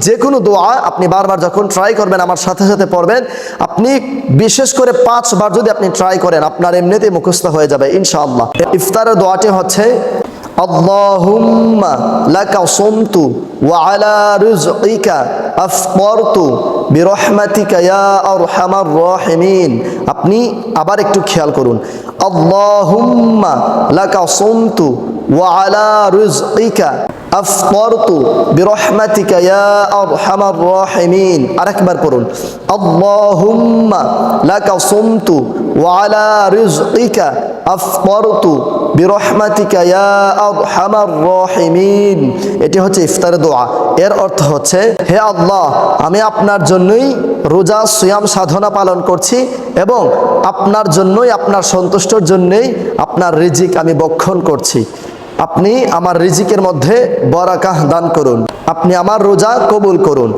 যে কোনো দোয়া আপনি বারবার যখন ট্রাই করবেন আমার সাথে সাথে পড়বেন, আপনি বিশেষ করে 5 বার যদি আপনি ট্রাই করেন আপনার এমনিতেই মুখস্থ হয়ে যাবে ইনশাআল্লাহ। ইফতারের দোয়াটি হচ্ছে আল্লাহুম্মা লাকা সুমতু ওয়া আলা রিজকিকা আফতারতু বিরহমাতিকা ইয়া আরহামার রাহিমিন। আপনি আবার একটু খেয়াল করুন, আল্লাহুম্মা লাকা সুমতু ওয়া আলা রিজকিকা আফতারতু বিরহমাতিকা ইয়া আরহামার রাহিমিন। আরেকবার পড়ুন, আল্লাহুম্মা লাকা সুমতু ওয়া আলা রিজকিকা আফতারতু বিরহমাতিকা ইয়া আরহামার রাহিমিন। এটি হচ্ছে ইফতারের দোয়া। এর অর্থ হচ্ছে, হে আল্লাহ, আমি আপনার জন্যই রোজা সিয়াম সাধনা পালন করছি এবং আপনার জন্যই, আপনার সন্তুষ্টর জন্যই আপনার রিজিক আমি বক্ষণ করছি। আপনি আমার রিজিকের মধ্যে বরাকাহ দান করুন, আপনি আমার রোজা কবুল করুন।